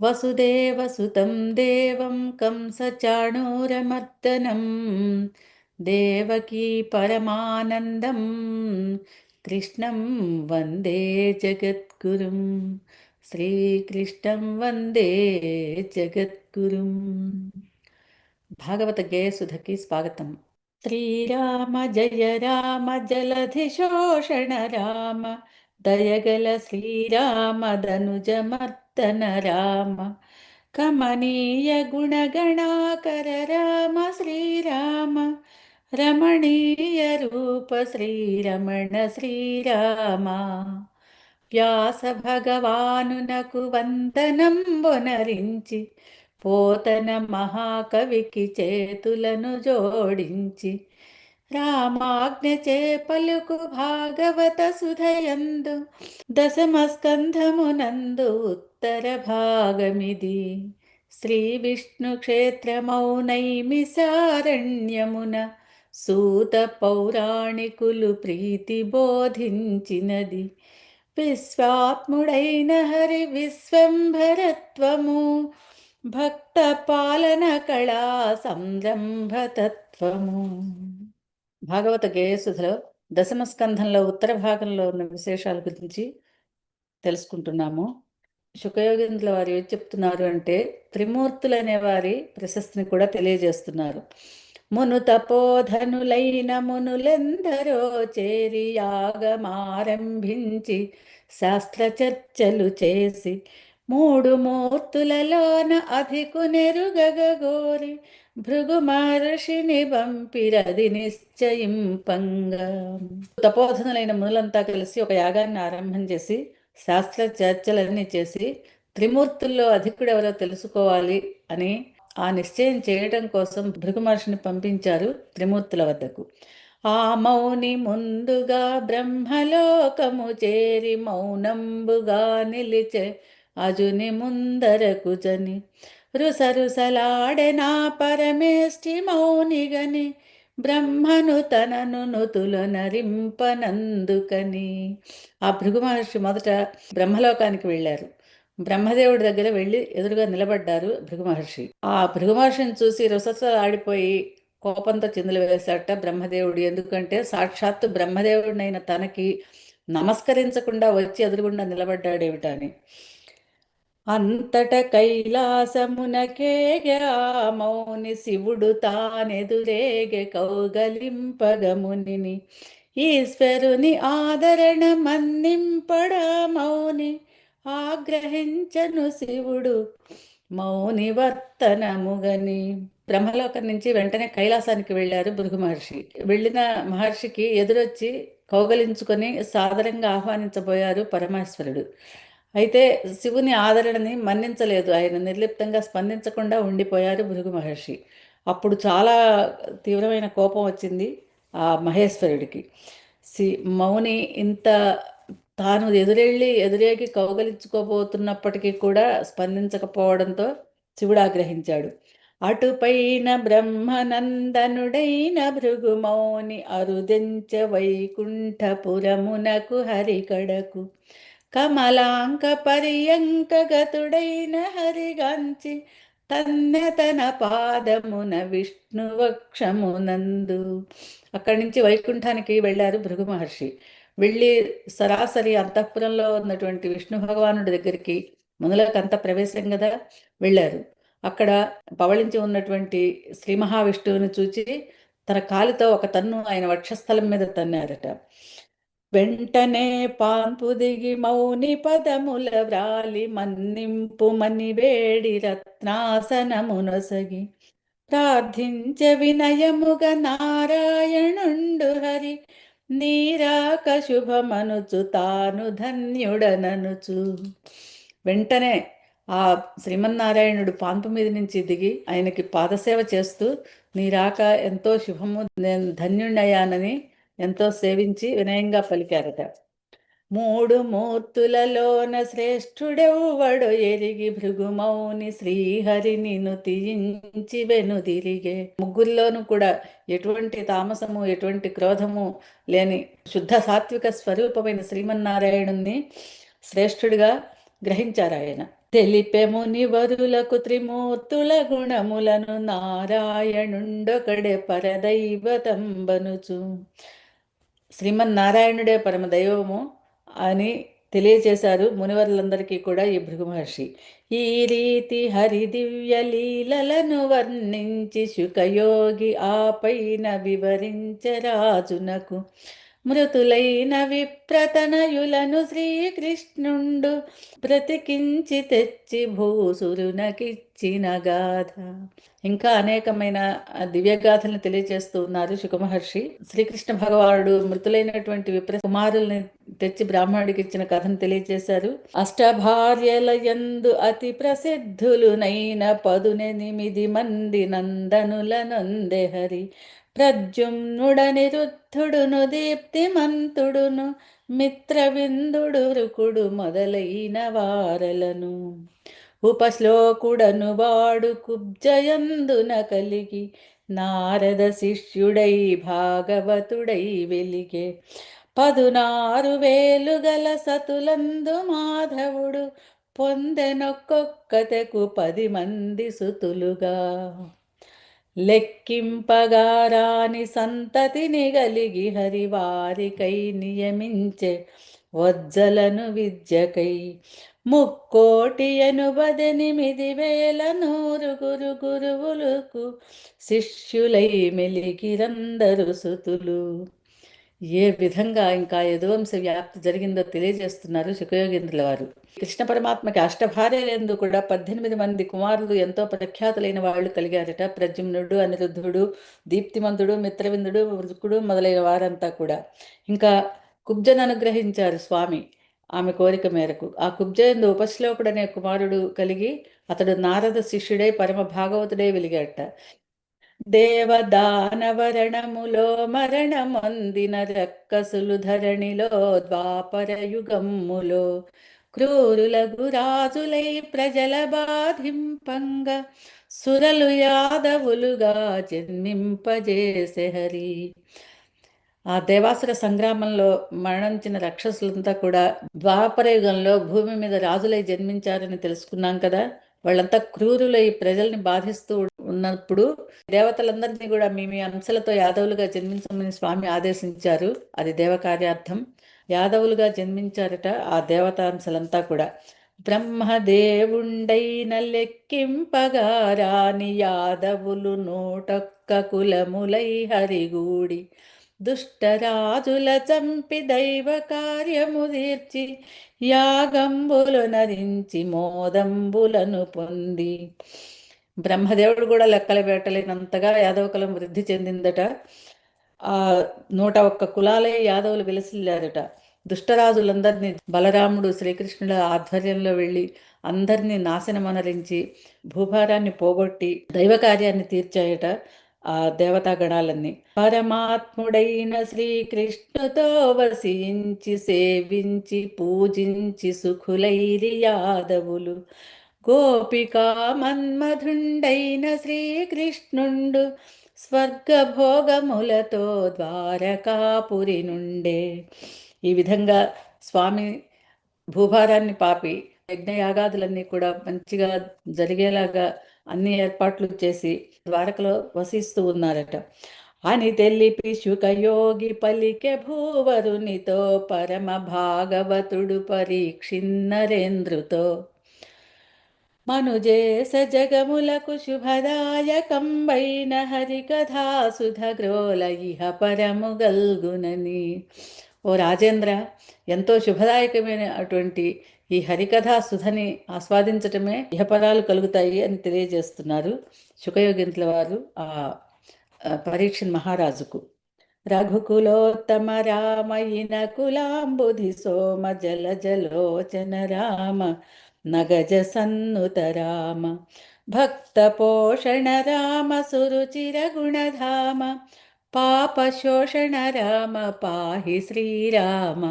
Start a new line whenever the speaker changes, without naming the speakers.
వసుదేవసుతం దేవం కంసచాణూరమర్దనం దేవకీ పరమానందం కృష్ణం వందే జగద్గురుం. శ్రీకృష్ణం వందే జగద్గురుం. భాగవత గేయసుధకి స్వాగతం. శ్రీరామ జయ రామ జలధిశోషణ రామ దయగల శ్రీరామ ధనుజమర్దన రామ కమనీయ గుణగణాకర రామ శ్రీరామ రమణీయ రూప శ్రీరమణ శ్రీరామ. వ్యాస భగవానునకు వందనంబొనరించి పోతన మహాకవికి చేతులను జోడించి రామాజ్ఞచే పలుకు భాగవత సుధయందు దశమ స్కంధమునందు ఉత్తర భాగమిది. శ్రీ విష్ణు క్షేత్రమౌనైమిసారణ్యమున సూత పౌరాణికులు ప్రీతి బోధించినది. విశ్వాత్ముడైన హరి విశ్వంభరత్వము భక్త పాలన కళా సంరంభతత్వము. భాగవత గేయసుధలో దశమ స్కంధంలో ఉత్తర భాగంలో ఉన్న విశేషాల గురించి తెలుసుకుంటున్నాము. శుకయోగేంద్రుల వారు ఏం చెప్తున్నారు అంటే, త్రిమూర్తులు అనే వారి ప్రశస్తిని కూడా తెలియజేస్తున్నారు. మును తపోధనులైన మునులెందరో చేరి యాగమారంభించి శాస్త్ర చర్చలు చేసి మూడు మూర్తులలోన అధికునెరుగగోరి భృగు మహర్షిని పంపిరది నిశ్చయింపంగా. తపోధనులైన మునులంతా కలిసి ఒక యాగాన్ని ఆరంభం చేసి శాస్త్ర చర్చలన్నీ చేసి త్రిమూర్తుల్లో అధికుడెవరో తెలుసుకోవాలి అని ఆ నిశ్చయం చేయడం కోసం భృగు మహర్షిని పంపించారు త్రిమూర్తుల వద్దకు. ఆ మౌని ముందుగా బ్రహ్మలోకము చేరి మౌనంబుగా నిలిచే అజుని ముందరకు జని రుసరుసలాడెనా పరమేష్టి మౌనిగని బ్రహ్మను తనను నుతుల నరింపనందుకని. ఆ భృగు మహర్షి మొదట బ్రహ్మలోకానికి వెళ్ళారు. బ్రహ్మదేవుడి దగ్గర వెళ్ళి ఎదురుగా నిలబడ్డారు భృగు మహర్షి. ఆ భృగు మహర్షిని చూసి రుసరుసలాడిపోయి కోపంతో చిందులు వేశాట బ్రహ్మదేవుడు. ఎందుకంటే సాక్షాత్తు బ్రహ్మదేవుడినైన తనకి నమస్కరించకుండా వచ్చి ఎదురుగుండా నిలబడ్డాడేమిటని. అంతట కైలాసమునకేగ మౌని శివుడు తానెదురేగె కౌగలింపగమునిని ఈశ్వరుని ఆదరణ మన్నింపడా మౌని ఆగ్రహించను శివుడు మౌని వర్తనముగని. బ్రహ్మలోకం నుంచి వెంటనే కైలాసానికి వెళ్ళారు భృగు మహర్షి. వెళ్ళిన మహర్షికి ఎదురొచ్చి కౌగలించుకొని సాదరంగా ఆహ్వానించబోయారు పరమేశ్వరుడు. అయితే శివుని ఆదరణని మన్నించలేదు. ఆయన నిర్లిప్తంగా స్పందించకుండా ఉండిపోయారు భృగు మహర్షి. అప్పుడు చాలా తీవ్రమైన కోపం వచ్చింది ఆ మహేశ్వరుడికి. మౌని ఇంత తాను ఎదురేగి కౌగలించుకోబోతున్నప్పటికీ కూడా స్పందించకపోవడంతో శివుడు ఆగ్రహించాడు. అటుపైన బ్రహ్మనందనుడైన భృగుమౌని అరుదెంచ వైకుంఠపురమునకు హరికడకు కమలాంక పర్యంకగతుడైన హరిగాంచి తన పాదమున విష్ణువక్షమునందు. అక్కడి నుంచి వైకుంఠానికి వెళ్ళారు భృగు మహర్షి. వెళ్ళి సరాసరి అంతఃపురంలో ఉన్నటువంటి విష్ణు భగవానుడి దగ్గరికి, మునులకు అంత ప్రవేశం కదా, వెళ్ళారు. అక్కడ పవళించి ఉన్నటువంటి శ్రీ మహావిష్ణువుని చూచి తన కాలితో ఒక తన్ను ఆయన వక్షస్థలం మీద తన్నారట. వెంటనే పాన్పు దిగి మౌని పదముల వ్రాలి మన్నింపు మని వేడి రత్నాసనమునొసగి ప్రార్థించ వినయముగ నారాయణుండు హరి నీరాక శుభమనుచు తాను ధన్యుడననుచు. వెంటనే ఆ శ్రీమన్నారాయణుడు పాన్పు మీద నుంచి దిగి ఆయనకి పాదసేవ చేస్తూ నీరాక ఎంతో శుభము, నేను ధన్యుణ్ణయ్యానని ఎంతో సేవించి వినయంగా పలికారట. మూడు మూర్తులలోన శ్రేష్ఠుడెవ్వడు ఎరిగి భృగుమౌని శ్రీహరిని నుతించి వెనుదిరిగే. ముగ్గురిలోనూ కూడా ఎటువంటి తామసము ఎటువంటి క్రోధము లేని శుద్ధ సాత్విక స్వరూపమైన శ్రీమన్నారాయణుణ్ణి శ్రేష్ఠుడిగా గ్రహించారు ఆయన. తెలిపెముని వరులకు త్రిమూర్తుల గుణములను నారాయణుండొకడే పరదైవతంబనుచు. శ్రీమన్నారాయణుడే పరమదైవము అని తెలియచేశారు మునివర్లందరికీ కూడా ఈ భృగు మహర్షి. ఈ రీతి హరి దివ్య లీలలను వర్ణించి శుకయోగి ఆ పైన వివరించరాజునకు. మృతులైన విప్రతనయులను శ్రీకృష్ణుండు బ్రతికించి తెచ్చి భూసురునకిచ్చిన గాథ. ఇంకా అనేకమైన దివ్యగాథలను తెలియజేస్తూ ఉన్నారు శుకమహర్షి. శ్రీకృష్ణ భగవానుడు మృతులైనటువంటి విప్ర కుమారుల్ని తెచ్చి బ్రాహ్మణుడికి ఇచ్చిన కథను తెలియజేశారు. అష్టభార్యల యందు అతి ప్రసిద్ధులునైన 18 మంది నందనుల నొందె హరి. ప్రద్యుమ్నుడనిరుద్ధుడును దీప్తిమంతుడును మిత్రవిందుడు రుకుడు మొదలైన వారలను. ఉపశ్లోకుడను వాడు కుబ్జయందున కలిగి నారద శిష్యుడై భాగవతుడై వెలిగే. 16,000 గల సతులందు మాధవుడు పొందెనొక్కొక్కతెకు 10 మంది సుతులుగా. లెక్కింపగారాని సంతతిని గలిగి హరివారికై నియమించే వజ్జలను విద్యకై. 3,80,100 గురువులకు శిష్యులై మెలిగిరందరు సుతులు. ఏ విధంగా ఇంకా యదువంశ వ్యాప్తి జరిగిందో తెలియజేస్తున్నారు శుకయోగేంద్రుల వారు. కృష్ణ పరమాత్మకి అష్టభార్యలందు కూడా 18 మంది కుమారులు ఎంతో ప్రఖ్యాతులైన వాళ్ళు కలిగారట. ప్రద్యుమ్నుడు, అనిరుద్ధుడు, దీప్తిమంతుడు, మిత్రవిందుడు, వృకుడు మొదలైన వారంతా కూడా. ఇంకా కుబ్జను అనుగ్రహించారు స్వామి ఆమె కోరిక మేరకు. ఆ కుబ్జయందు ఉపశ్లోకుడనే కుమారుడు కలిగి అతడు నారద శిష్యుడై పరమ భాగవతుడై వెలిగాట. దేవదానవరణములో మరణమొందిన రక్కసులు ధరణిలో ద్వాపర యుగమ్ములో. క్రూరులగు రాజులై ప్రజల బాధింపంగా సురలు యాదవులుగా జన్మింపజేసే హరి. ఆ దేవాసుర సంగ్రామంలో మరణించిన రాక్షసులంతా కూడా ద్వాపర యుగంలో భూమి మీద రాజులై జన్మించారని తెలుసుకున్నాం కదా. వాళ్ళంతా క్రూరులై ప్రజల్ని బాధిస్తూ ఉన్నప్పుడు దేవతలందరినీ కూడా మీ మీ అంశలతో యాదవులుగా జన్మించమని స్వామి ఆదేశించారు. అది దేవకార్యార్థం. యాదవులుగా జన్మించారట ఆ దేవతాంశలంతా కూడా. బ్రహ్మదేవుండైన లెక్కింపగా రాని యాదవులు 101 కులములై హరిగూడి. దుష్టరాజుల చంపి దైవ కార్యము తీర్చి యాగంబులు నరించి మోదంబులను పొంది. బ్రహ్మదేవుడు కూడా లెక్కలు పెట్టలేనంతగా యాదవ కులం వృద్ధి చెందిందట. 101 కులాలే యాదవులు విలసిల్లారట. దుష్టరాజులందరినీ బలరాముడు శ్రీకృష్ణుల ఆధ్వర్యంలో వెళ్ళి అందరినీ నాశనమనరించి భూభారాన్ని పోగొట్టి దైవ కార్యాన్ని తీర్చాయట ఆ దేవతా గణాలన్నీ. పరమాత్ముడైన శ్రీకృష్ణుతో వసించి సేవించి పూజించి సుఖులైరి యాదవులు. గోపికా మన్మధుండైన శ్రీకృష్ణుండు స్వర్గభోగములతో ద్వారకాపురి నుండే. ఈ విధంగా స్వామి భూభారాన్ని పాపి యజ్ఞయాగాదులన్నీ కూడా మంచిగా జరిగేలాగా అన్ని ఏర్పాట్లు చేసి ద్వారకలో వసిస్తూ ఉన్నారట అని తెలిపి శుకయోగి పలికె భూవరునితో పరమ భాగవతుడు పరీక్షిన్నరేంద్రుతో. మనుజేస జగములకు శుభదాయకంబైన హరికథా సుధగ్రోల ఇహ పరము గల్గునని. ఓ రాజేంద్ర, ఎంతో శుభదాయకమైన అటువంటి ఈ హరికథా సుధని ఆస్వాదించటమే ఇహపరాలు కలుగుతాయి అని తెలియజేస్తున్నారు శుకయోగింతుల వారు ఆ పరీక్షణ్ మహారాజుకు. రఘుకులోత్తమ రామయిన కులాంబుధి సోమ జల జలోచన రామ నగజ సన్నుత రామ భక్త పోషణ రామ సురుచిర గుణధామ పాప శోషణ రామ పాహి శ్రీరామ.